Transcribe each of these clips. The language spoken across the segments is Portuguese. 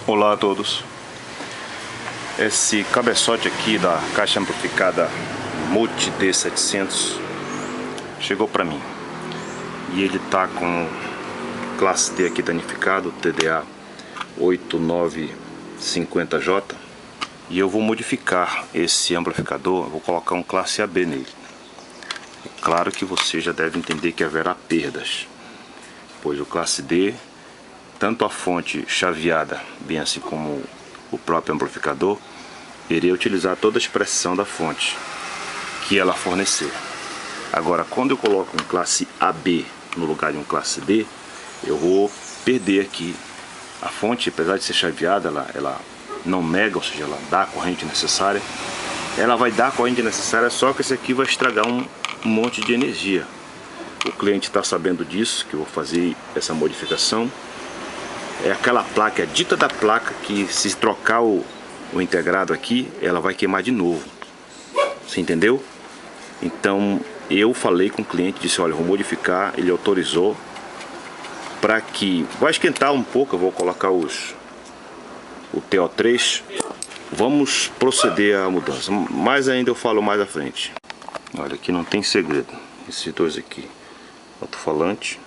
Olá a todos. Esse cabeçote aqui da caixa amplificada Multi D700 chegou para mim e ele tá com classe D aqui danificado, TDA 8950J, e eu vou modificar esse amplificador, vou colocar um classe AB nele. É claro que você já deve entender que haverá perdas, pois o classe D, tanto a fonte chaveada, bem assim como o próprio amplificador, irei utilizar toda a expressão da fonte que ela fornecer. Agora, quando eu coloco um classe AB no lugar de um classe D, eu vou perder aqui a fonte. Apesar de ser chaveada, ela não nega, ou seja, ela dá a corrente necessária. Ela vai dar a corrente necessária, só que esse aqui vai estragar um monte de energia. O cliente está sabendo disso, que eu vou fazer essa modificação. É aquela placa, é dita da placa, que se trocar o integrado aqui, ela vai queimar de novo. Você entendeu? Então eu falei com o cliente, disse: olha, eu vou modificar. Ele autorizou para que vai esquentar um pouco. Eu vou colocar o TO3. Vamos proceder à mudança, mas ainda eu falo mais à frente. Olha, aqui não tem segredo. Esses dois aqui, alto-falante,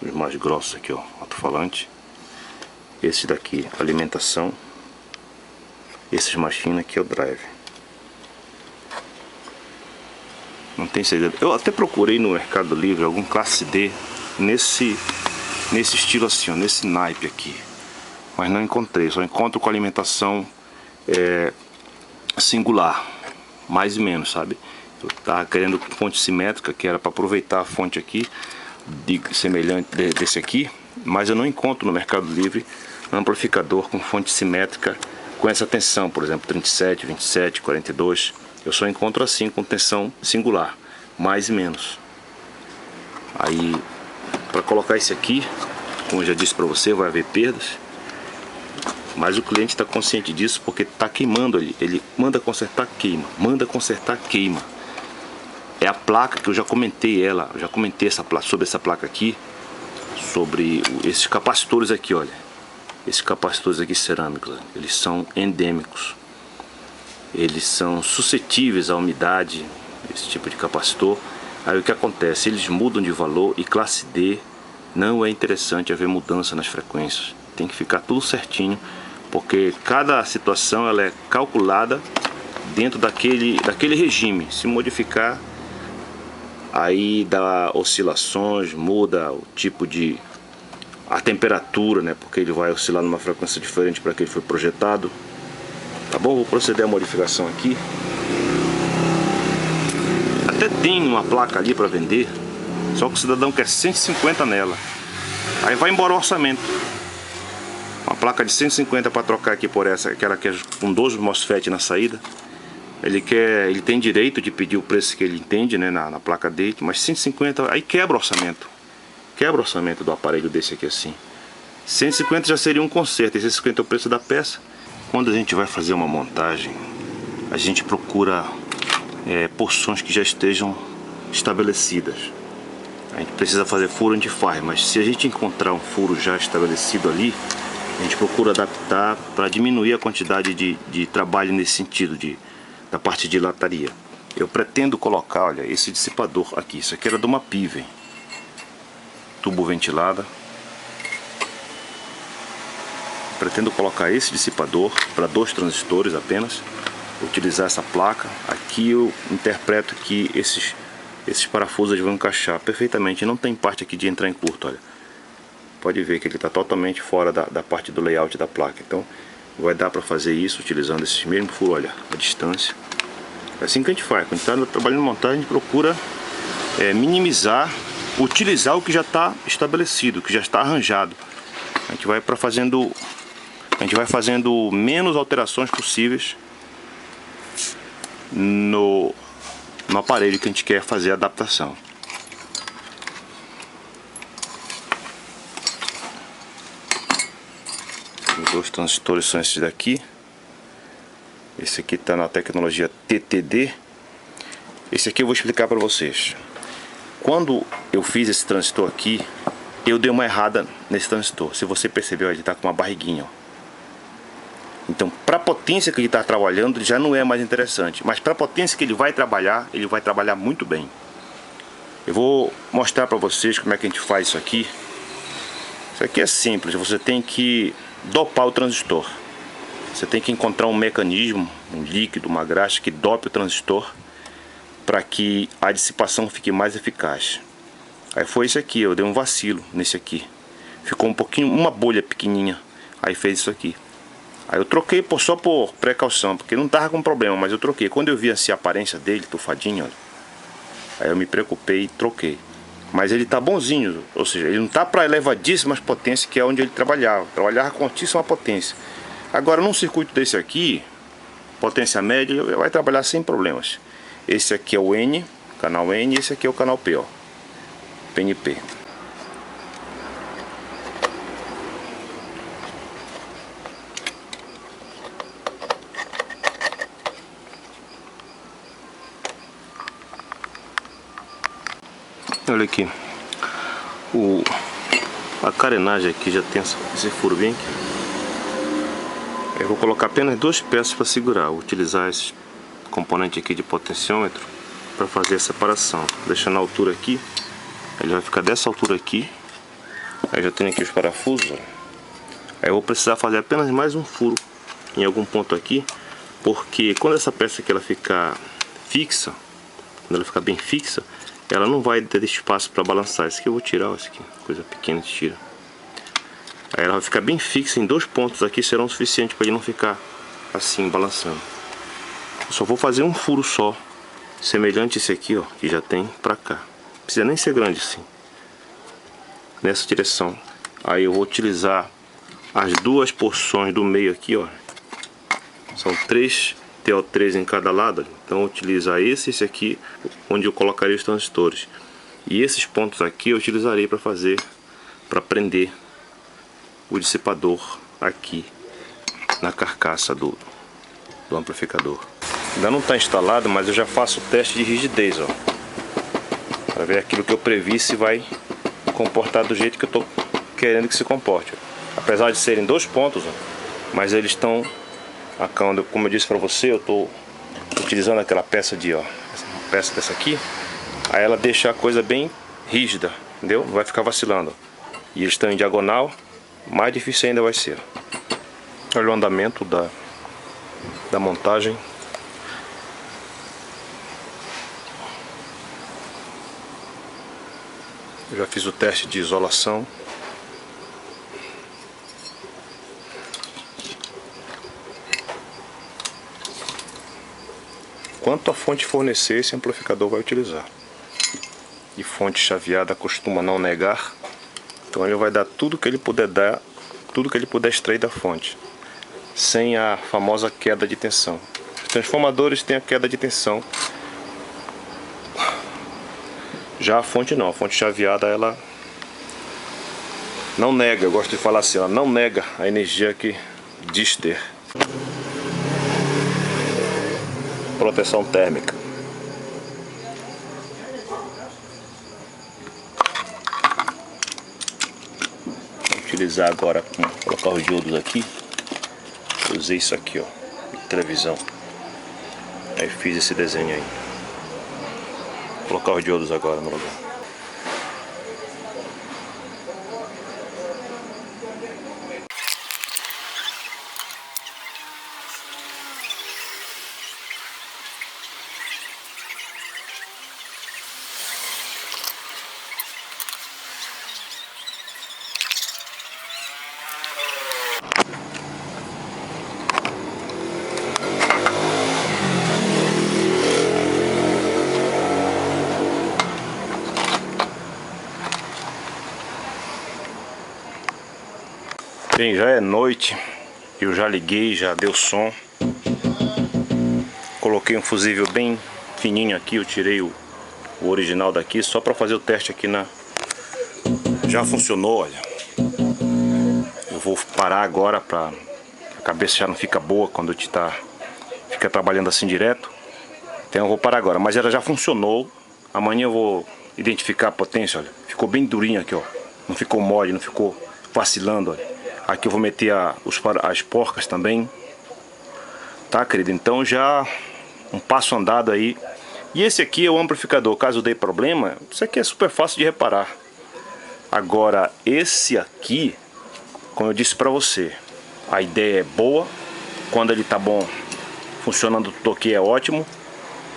os mais grossos aqui, ó, alto-falante. Esse daqui, alimentação. Esses mais finos aqui é o drive. Não tem segredo. Eu até procurei no Mercado Livre algum classe D nesse estilo assim, ó, nesse naipe aqui, mas não encontrei. Só encontro com alimentação singular, mais e menos, sabe? Eu tava querendo fonte simétrica, que era para aproveitar a fonte aqui semelhante desse aqui, mas eu não encontro no Mercado Livre amplificador com fonte simétrica com essa tensão, por exemplo, 37, 27, 42. Eu só encontro assim, com tensão singular, mais e menos. Aí, para colocar esse aqui, como eu já disse para você, vai haver perdas, mas o cliente está consciente disso, porque está queimando. Ele manda consertar, queima, manda consertar, queima. É a placa que eu já comentei sobre essa placa aqui, sobre esses capacitores aqui, olha. Esses capacitores aqui cerâmicos, eles são endêmicos. Eles são suscetíveis à umidade, esse tipo de capacitor. Aí o que acontece? Eles mudam de valor, e classe D não é interessante haver mudança nas frequências. Tem que ficar tudo certinho, porque cada situação ela é calculada dentro daquele regime. Se modificar, aí dá oscilações, muda o tipo de... a temperatura, né? Porque ele vai oscilar numa frequência diferente para que ele foi projetado. Tá bom? Vou proceder à modificação aqui. Até tem uma placa ali para vender, só que o cidadão quer 150 nela. Aí vai embora o orçamento. Uma placa de 150 para trocar aqui por essa, aquela que é com 12 MOSFET na saída. Ele tem direito de pedir o preço que ele entende, né, na placa dele, mas 150 aí quebra o orçamento. Quebra o orçamento do aparelho desse aqui assim. 150 já seria um conserto, e 150 é o preço da peça. Quando a gente vai fazer uma montagem, a gente procura porções que já estejam estabelecidas. A gente precisa fazer furo, a gente faz, mas se a gente encontrar um furo já estabelecido ali, a gente procura adaptar para diminuir a quantidade de trabalho nesse sentido, da parte de lataria. Eu pretendo colocar, olha, esse dissipador aqui. Isso aqui era de uma Piven, tubo ventilada. Pretendo colocar esse dissipador para 2 transistores apenas. Utilizar essa placa. Aqui eu interpreto que esses parafusos vão encaixar perfeitamente. Não tem parte aqui de entrar em curto, olha. Pode ver que ele está totalmente fora da parte do layout da placa. Então vai dar para fazer isso utilizando esses mesmos furos, olha, a distância. É assim que a gente faz. Quando está trabalhando em montagem, a gente procura minimizar, utilizar o que já está estabelecido, o que já está arranjado. A gente vai fazendo menos alterações possíveis no aparelho que a gente quer fazer a adaptação. Os 2 transistores são esses daqui. Esse aqui está na tecnologia TTD. Esse aqui eu vou explicar para vocês. Quando eu fiz esse transistor aqui, eu dei uma errada nesse transistor. Se você percebeu, ele está com uma barriguinha, ó. Então, para a potência que ele está trabalhando, ele já não é mais interessante. Mas para a potência que ele vai trabalhar muito bem. Eu vou mostrar para vocês como é que a gente faz isso aqui. Isso aqui é simples, você tem que dopar o transistor. Você tem que encontrar um mecanismo, um líquido, uma graxa que dope o transistor para que a dissipação fique mais eficaz. Aí foi isso aqui, eu dei um vacilo nesse aqui. Ficou um pouquinho, uma bolha pequenininha, aí fez isso aqui. Aí eu troquei só por precaução, porque não tava com problema, mas eu troquei. Quando eu vi assim a aparência dele, tufadinho, olha, aí eu me preocupei e troquei. Mas ele tá bonzinho, ou seja, ele não tá para elevadíssimas potências, que é onde ele trabalhava. Trabalhava com altíssima potência. Agora num circuito desse aqui, potência média, ele vai trabalhar sem problemas. Esse aqui é o N, canal N, e esse aqui é o canal P, ó, PNP. Olha aqui, a carenagem aqui já tem esse furo bem aqui. Eu vou colocar apenas duas peças para segurar. Vou utilizar esse componente aqui de potenciômetro para fazer a separação. Deixando a altura aqui, ele vai ficar dessa altura aqui. Aí já tenho aqui os parafusos, ó. Aí eu vou precisar fazer apenas mais um furo em algum ponto aqui, porque quando essa peça aqui ela ficar fixa, quando ela ficar bem fixa, ela não vai ter espaço para balançar. Esse aqui eu vou tirar, ó, esse aqui, coisa pequena de tira. Aí ela vai ficar bem fixa em dois pontos aqui, serão suficientes para ele não ficar assim balançando. Eu só vou fazer um furo só, semelhante a esse aqui, ó, que já tem para cá. Não precisa nem ser grande assim, nessa direção. Aí eu vou utilizar as duas porções do meio aqui, ó. São 3 TO3 em cada lado. Então eu vou utilizar esse aqui, onde eu colocaria os transistores. E esses pontos aqui eu utilizarei para prender o dissipador aqui na carcaça do amplificador. Ainda não está instalado, mas eu já faço o teste de rigidez, ó, para ver aquilo que eu previ se vai comportar do jeito que eu estou querendo que se comporte. Apesar de serem dois pontos, ó, mas eles estão, como eu disse para você, eu estou utilizando aquela peça essa peça dessa aqui, aí ela deixa a coisa bem rígida, entendeu? Não vai ficar vacilando. E eles estão em diagonal, mais difícil ainda vai ser. Olha o andamento da montagem. Eu já fiz o teste de isolação. Quanto a fonte fornecer, esse amplificador vai utilizar. E fonte chaveada costuma não negar. Então ele vai dar tudo que ele puder dar, tudo que ele puder extrair da fonte, sem a famosa queda de tensão. Os transformadores têm a queda de tensão. Já a fonte não, a fonte chaveada ela não nega, eu gosto de falar assim, ela não nega a energia que diz ter. Proteção térmica. Vou utilizar agora, colocar os diodos aqui. Usei isso aqui, ó, de televisão. Aí fiz esse desenho aí. Vou colocar os diodos agora no lugar. Bem, já é noite, eu já liguei, já deu som. Coloquei um fusível bem fininho aqui, eu tirei o original daqui só para fazer o teste aqui na... Já funcionou, olha. Eu vou parar agora para a cabeça já não fica boa quando a gente fica trabalhando assim direto. Então eu vou parar agora, mas ela já funcionou. Amanhã eu vou identificar a potência, olha. Ficou bem durinho aqui, ó. Não ficou mole, não ficou vacilando, olha. Aqui eu vou meter as porcas também, Tá, querido? Então já um passo andado aí. E esse aqui é o amplificador. Caso dê problema, isso aqui é super fácil de reparar. Agora esse aqui, como eu disse pra você, a ideia é boa. Quando ele tá bom, funcionando tudo aqui é ótimo.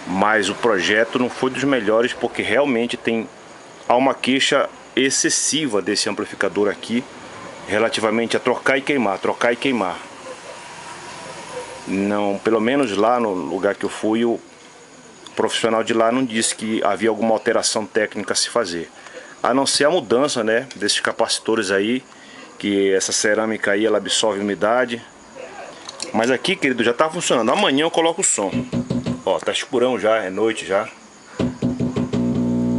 Mas o projeto não foi dos melhores, porque realmente há uma queixa excessiva desse amplificador aqui relativamente a trocar e queimar, trocar e queimar. Não, pelo menos lá no lugar que eu fui, o profissional de lá não disse que havia alguma alteração técnica a se fazer, a não ser a mudança, né, desses capacitores aí, que essa cerâmica aí ela absorve umidade. Mas aqui, querido, já tá funcionando. Amanhã eu coloco o som. Ó, tá escurão já, é noite já.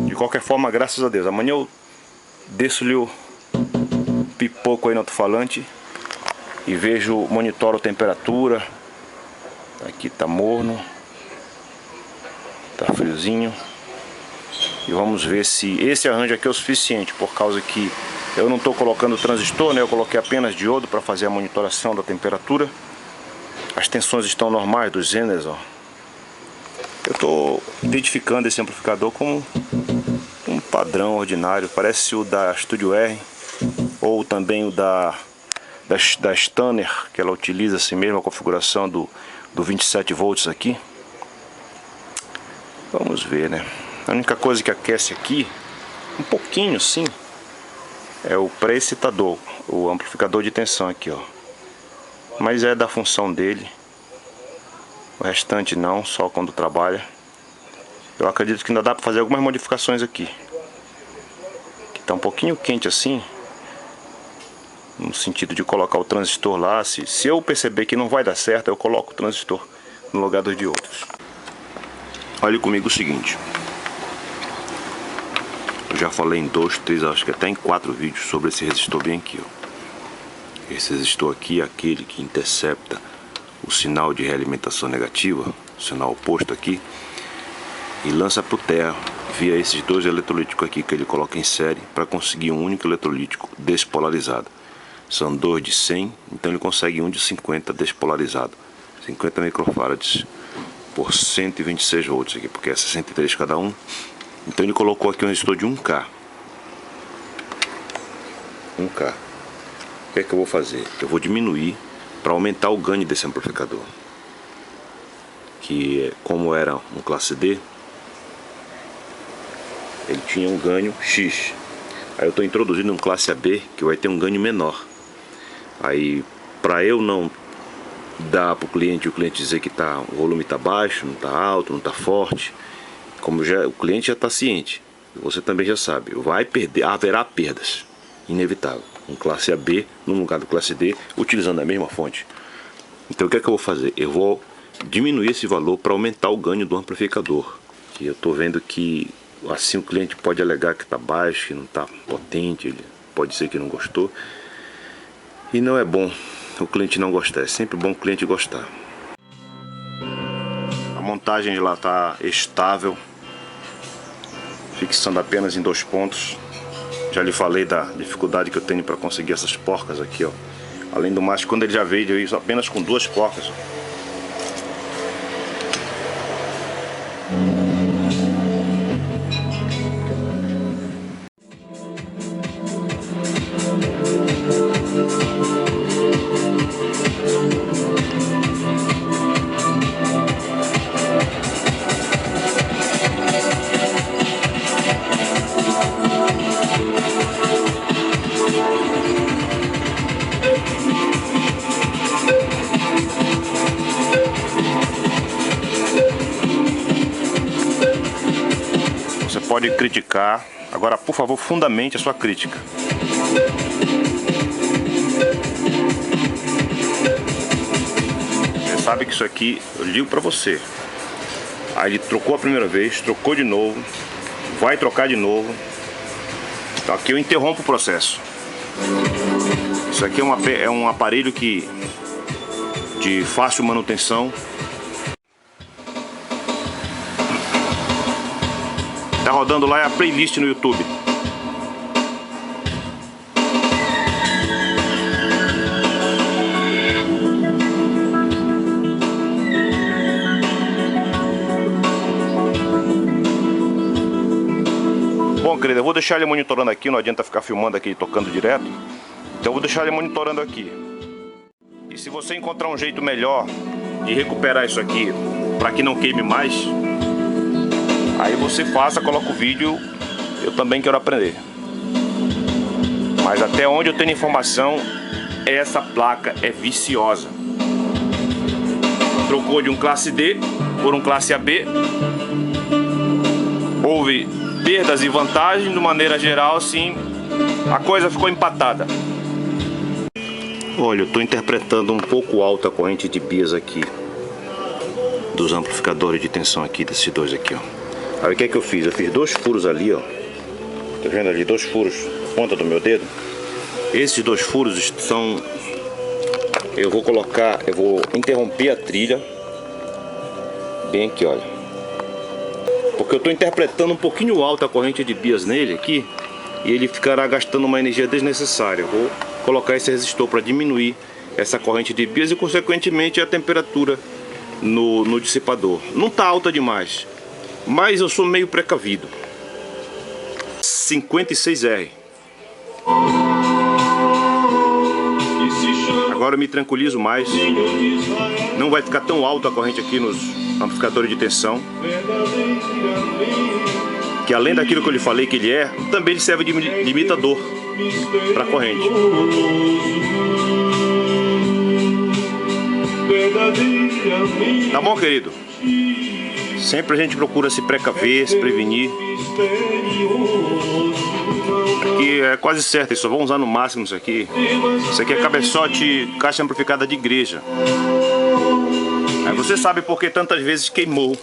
De qualquer forma, graças a Deus, amanhã eu desço-lhe o pipoco aí no alto-falante e monitoro a temperatura. Aqui tá morno, tá friozinho. E vamos ver se esse arranjo aqui é o suficiente, por causa que eu não estou colocando transistor, né? Eu coloquei apenas diodo para fazer a monitoração da temperatura. As tensões estão normais dos Zeners, ó. Eu estou identificando esse amplificador como um padrão ordinário. Parece o da Studio R, ou também o da Stanner, que ela utiliza assim mesmo a configuração do 27 volts aqui. Vamos ver, né? A única coisa que aquece aqui, um pouquinho sim, é o pré-excitador, o amplificador de tensão aqui, ó. Mas é da função dele. O restante não, só quando trabalha. Eu acredito que ainda dá para fazer algumas modificações aqui. Que tá um pouquinho quente assim, no sentido de colocar o transistor lá. Se eu perceber que não vai dar certo, eu coloco o transistor no lugar dos de outros. Olhe comigo o seguinte. Eu já falei em 2, 3, acho que até em 4 vídeos sobre esse resistor bem aqui, ó. Esse resistor aqui é aquele que intercepta o sinal de realimentação negativa, o sinal oposto aqui, e lança para o terra via esses 2 eletrolíticos aqui que ele coloca em série para conseguir um único eletrolítico despolarizado. São 2 de 100, então ele consegue um de 50 despolarizado, 50 microfarads por 126 volts aqui, porque é 63 cada um. Então ele colocou aqui um resistor de 1K. 1K. O que é que eu vou fazer? Eu vou diminuir para aumentar o ganho desse amplificador, que como era um classe D, ele tinha um ganho X. Aí eu estou introduzindo um classe AB que vai ter um ganho menor. Aí, para eu não dar para o cliente dizer que o volume está baixo, não está alto, não está forte, como o cliente já está ciente, você também já sabe, haverá perdas, inevitável. Um classe AB no lugar do classe D, utilizando a mesma fonte. Então o que é que eu vou fazer? Eu vou diminuir esse valor para aumentar o ganho do amplificador. Que eu estou vendo que assim o cliente pode alegar que está baixo, que não está potente, ele pode dizer que não gostou. E não é bom o cliente não gostar, é sempre bom o cliente gostar. A montagem de lá está estável, fixando apenas em 2 pontos. Já lhe falei da dificuldade que eu tenho para conseguir essas porcas aqui, ó. Além do mais, quando ele já veio apenas com 2 porcas. Pode criticar, agora por favor fundamente a sua crítica. Você sabe que isso aqui eu ligo pra você. Aí ele trocou a primeira vez, trocou de novo, vai trocar de novo. Então aqui eu interrompo o processo. Isso aqui é um aparelho de fácil manutenção. Tá rodando lá a playlist no YouTube. querido, eu vou deixar ele monitorando aqui, não adianta ficar filmando aqui tocando direto. Então eu vou deixar ele monitorando aqui. E se você encontrar um jeito melhor de recuperar isso aqui, para que não queime mais, aí você faça, coloca o vídeo, eu também quero aprender. Mas até onde eu tenho informação, essa placa é viciosa. Trocou de um classe D por um classe AB. Houve perdas e vantagens, de maneira geral, sim, a coisa ficou empatada. Olha, eu estou interpretando um pouco alta a corrente de bias aqui, dos amplificadores de tensão aqui, desses dois aqui, ó. Aí o que é que eu fiz? Eu fiz 2 furos ali, ó. Tá vendo ali? 2 furos, ponta do meu dedo. Esses 2 furos são... eu vou interromper a trilha bem aqui, olha. Porque eu estou interpretando um pouquinho alta a corrente de bias nele aqui, e ele ficará gastando uma energia desnecessária. Eu vou colocar esse resistor para diminuir essa corrente de bias e consequentemente a temperatura no dissipador. Não está alta demais, mas eu sou meio precavido. 56R. Agora eu me tranquilizo mais. Não vai ficar tão alta a corrente aqui nos amplificadores de tensão, que além daquilo que eu lhe falei que ele é, também ele serve de limitador para a corrente. Tá bom, querido? Sempre a gente procura se precaver, se prevenir. Aqui é quase certo, eles só vão usar no máximo isso aqui. Isso aqui é cabeçote, caixa amplificada de igreja. Aí você sabe por que tantas vezes queimou.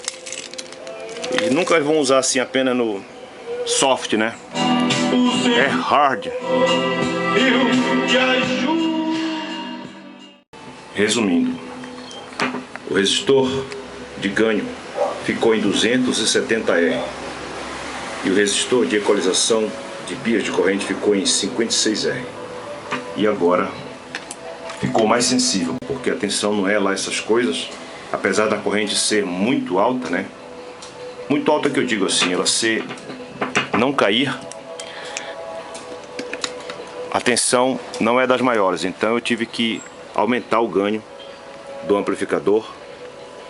Eles nunca vão usar assim apenas no soft, né? É hard. Resumindo, o resistor de ganho ficou em 270R e o resistor de equalização de bias de corrente ficou em 56R. E agora ficou mais sensível, porque a tensão não é lá essas coisas, apesar da corrente ser muito alta, né? Muito alta que eu digo assim, ela não cair, a tensão não é das maiores, então eu tive que aumentar o ganho do amplificador,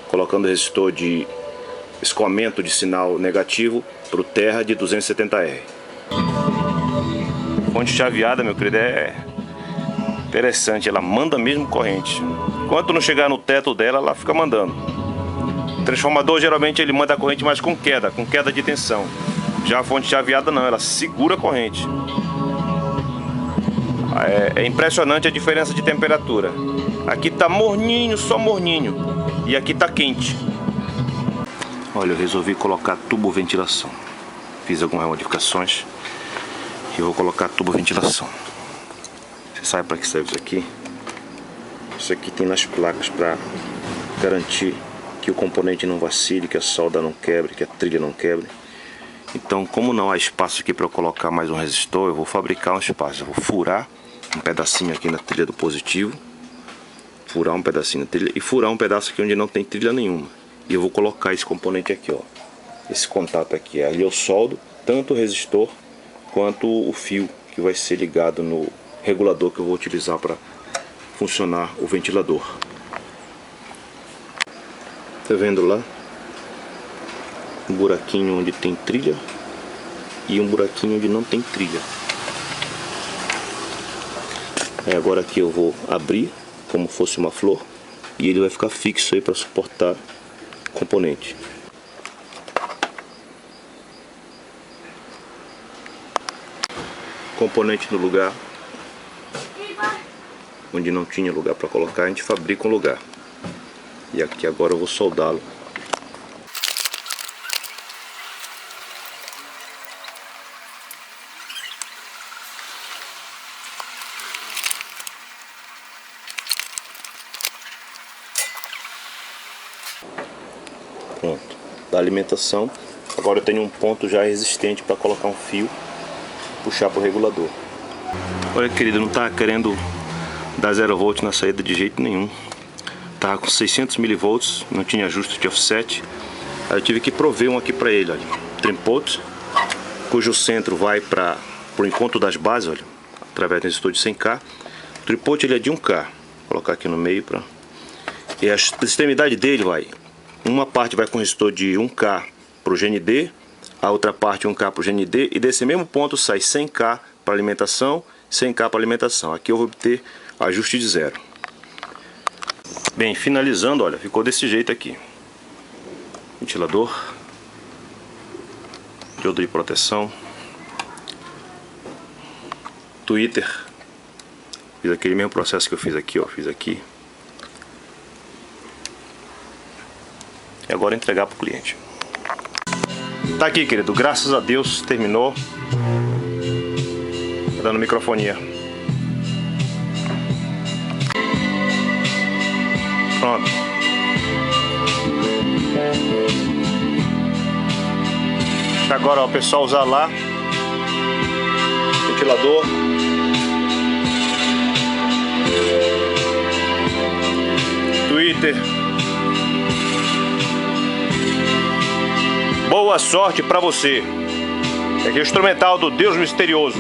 colocando resistor de escoamento de sinal negativo para o terra de 270R. Fonte chaveada, meu querido, é interessante, ela manda mesmo corrente. Enquanto não chegar no teto dela, ela fica mandando. O transformador geralmente ele manda a corrente mais com queda de tensão. Já a fonte chaveada não, ela segura a corrente. É impressionante a diferença de temperatura. Aqui tá morninho, só morninho, e aqui tá quente. Olha, eu resolvi colocar tubo ventilação. Fiz algumas modificações e eu vou colocar tubo ventilação. Você sabe para que serve isso aqui? Isso aqui tem nas placas para garantir que o componente não vacile, que a solda não quebre, que a trilha não quebre. Então, como não há espaço aqui para eu colocar mais um resistor, eu vou fabricar um espaço. Eu vou furar um pedacinho aqui na trilha do positivo, furar um pedacinho na trilha e furar um pedaço aqui onde não tem trilha nenhuma. E eu vou colocar esse componente aqui, ó. Esse contato aqui. Ali eu soldo tanto o resistor quanto o fio que vai ser ligado no regulador que eu vou utilizar para funcionar o ventilador. Tá vendo lá? Um buraquinho onde tem trilha e um buraquinho onde não tem trilha. Aí agora aqui eu vou abrir como fosse uma flor e ele vai ficar fixo aí para suportar o componente. Componente no lugar onde não tinha lugar para colocar, a gente fabrica um lugar. E aqui agora eu vou soldá-lo. Pronto, da alimentação. Agora eu tenho um ponto já resistente para colocar um fio, puxar para o regulador. Olha, querido, não tá querendo dar 0 volt na saída de jeito nenhum. Tava com 600 mV, não tinha ajuste de offset. Aí eu tive que prover um aqui para ele, olha, trim pot. cujo centro vai para o encontro das bases, olha, através do resistor de 100K. O tripote ele é de 1K. Vou colocar aqui no meio para. E a extremidade dele vai. Uma parte vai com resistor de 1K para o GND, a outra parte 1K para o GND, e desse mesmo ponto sai 100K para alimentação, 100K para alimentação. Aqui eu vou obter ajuste de 0. Bem, finalizando, olha, ficou desse jeito aqui. Ventilador, diodo de proteção, tweeter. Fiz aquele mesmo processo que eu fiz aqui, ó, fiz aqui. E agora entregar para o cliente. Tá aqui, querido, graças a Deus terminou. Tá dando microfonia. Pronto. Agora, ó, o pessoal usar lá ventilador. Twitter. Boa sorte pra você. É aqui o instrumental do Deus Misterioso.